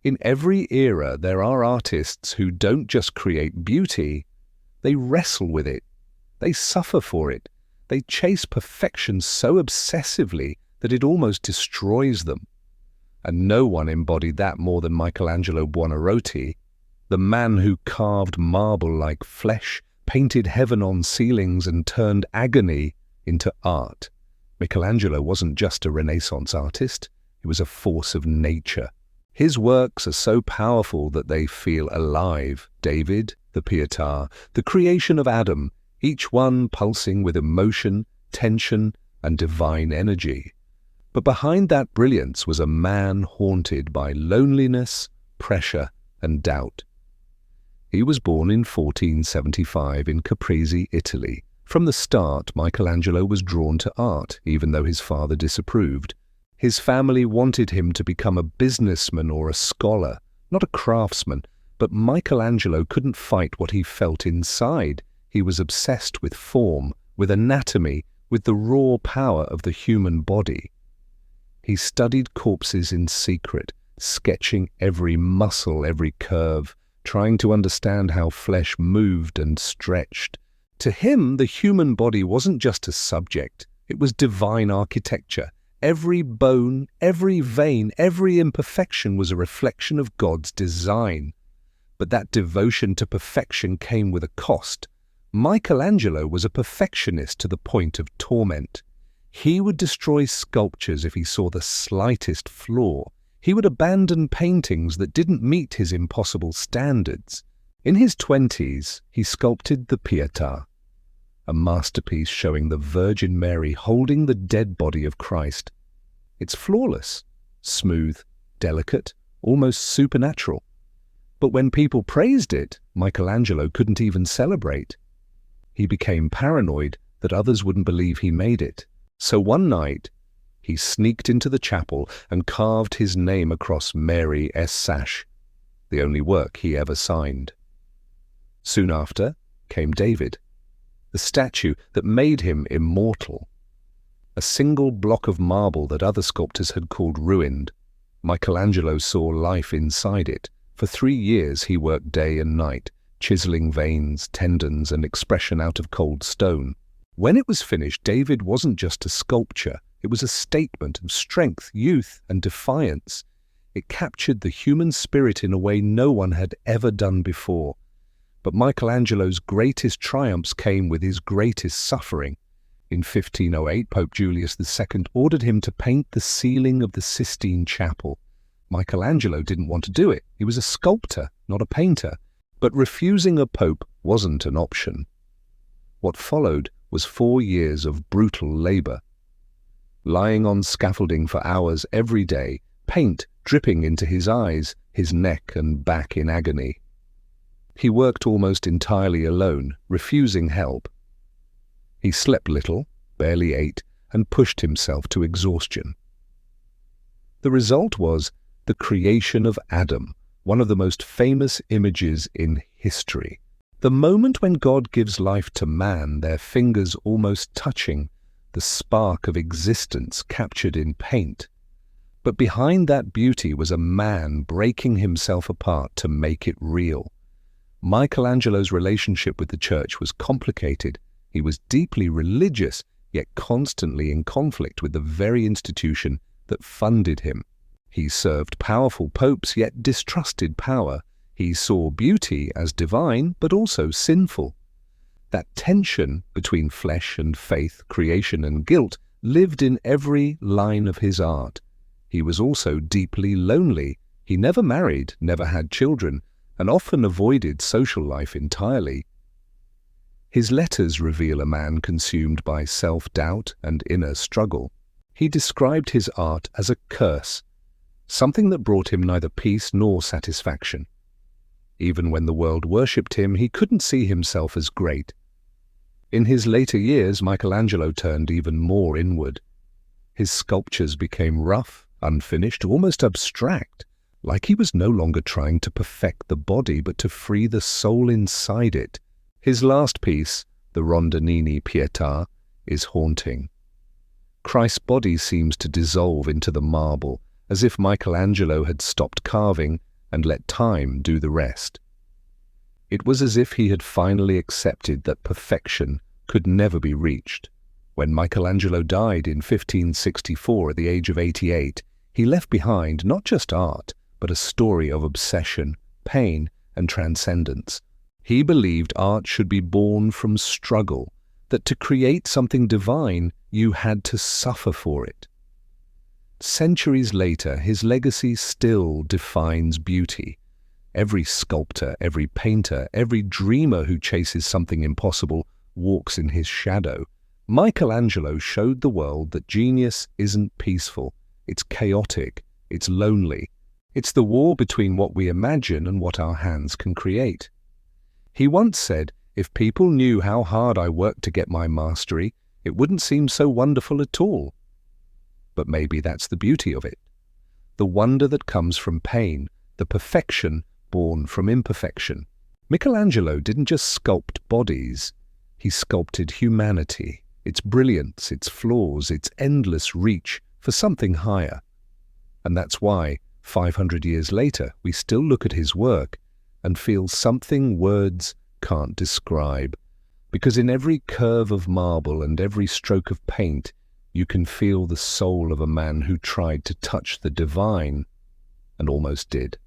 In every era, there are artists who don't just create beauty, they wrestle with it. They suffer for it. They chase perfection so obsessively that it almost destroys them. And no one embodied that more than Michelangelo Buonarroti, the man who carved marble like flesh, painted heaven on ceilings, and turned agony into art. Michelangelo wasn't just a Renaissance artist, he was a force of nature. His works are so powerful that they feel alive. David, the Pietà, the creation of Adam, each one pulsing with emotion, tension, and divine energy. But behind that brilliance was a man haunted by loneliness, pressure, and doubt. He was born in 1475 in Caprese, Italy. From the start, Michelangelo was drawn to art, even though his father disapproved. His family wanted him to become a businessman or a scholar, not a craftsman, but Michelangelo couldn't fight what he felt inside. He was obsessed with form, with anatomy, with the raw power of the human body. He studied corpses in secret, sketching every muscle, every curve, trying to understand how flesh moved and stretched. To him, the human body wasn't just a subject, it was divine architecture. Every bone, every vein, every imperfection was a reflection of God's design. But that devotion to perfection came with a cost. Michelangelo was a perfectionist to the point of torment. He would destroy sculptures if he saw the slightest flaw. He would abandon paintings that didn't meet his impossible standards. In his 20s, he sculpted the Pietà, a masterpiece showing the Virgin Mary holding the dead body of Christ. It's flawless, smooth, delicate, almost supernatural. But when people praised it, Michelangelo couldn't even celebrate. He became paranoid that others wouldn't believe he made it. So one night, he sneaked into the chapel and carved his name across Mary S. sash, the only work he ever signed. Soon after came David, the statue that made him immortal. A single block of marble that other sculptors had called ruined. Michelangelo saw life inside it. For 3 years he worked day and night, chiseling veins, tendons, and expression out of cold stone. When it was finished, David wasn't just a sculpture. It was a statement of strength, youth, and defiance. It captured the human spirit in a way no one had ever done before. But Michelangelo's greatest triumphs came with his greatest suffering. In 1508, Pope Julius II ordered him to paint the ceiling of the Sistine Chapel. Michelangelo didn't want to do it. He was a sculptor, not a painter. But refusing a pope wasn't an option. What followed was 4 years of brutal labor. Lying on scaffolding for hours every day, paint dripping into his eyes, his neck and back in agony. He worked almost entirely alone, refusing help. He slept little, barely ate, and pushed himself to exhaustion. The result was the creation of Adam, one of the most famous images in history. The moment when God gives life to man, their fingers almost touching, the spark of existence captured in paint. But behind that beauty was a man breaking himself apart to make it real. Michelangelo's relationship with the church was complicated. He was deeply religious, yet constantly in conflict with the very institution that funded him. He served powerful popes, yet distrusted power. He saw beauty as divine, but also sinful. That tension between flesh and faith, creation and guilt, lived in every line of his art. He was also deeply lonely. He never married, never had children, and often avoided social life entirely. His letters reveal a man consumed by self-doubt and inner struggle. He described his art as a curse, something that brought him neither peace nor satisfaction. Even when the world worshipped him, he couldn't see himself as great. In his later years, Michelangelo turned even more inward. His sculptures became rough, unfinished, almost abstract, like he was no longer trying to perfect the body, but to free the soul inside it. His last piece, the Rondinini Pietà, is haunting. Christ's body seems to dissolve into the marble, as if Michelangelo had stopped carving and let time do the rest. It was as if he had finally accepted that perfection could never be reached. When Michelangelo died in 1564 at the age of 88, he left behind not just art, but a story of obsession, pain, and transcendence. He believed art should be born from struggle, that to create something divine, you had to suffer for it. Centuries later, his legacy still defines beauty. Every sculptor, every painter, every dreamer who chases something impossible walks in his shadow. Michelangelo showed the world that genius isn't peaceful. It's chaotic. It's lonely. It's the war between what we imagine and what our hands can create. He once said, "If people knew how hard I worked to get my mastery, it wouldn't seem so wonderful at all." But maybe that's the beauty of it. The wonder that comes from pain, the perfection born from imperfection. Michelangelo didn't just sculpt bodies. He sculpted humanity, its brilliance, its flaws, its endless reach for something higher. And that's why, 500 years later, we still look at his work and feel something words can't describe. Because in every curve of marble and every stroke of paint, you can feel the soul of a man who tried to touch the divine and almost did.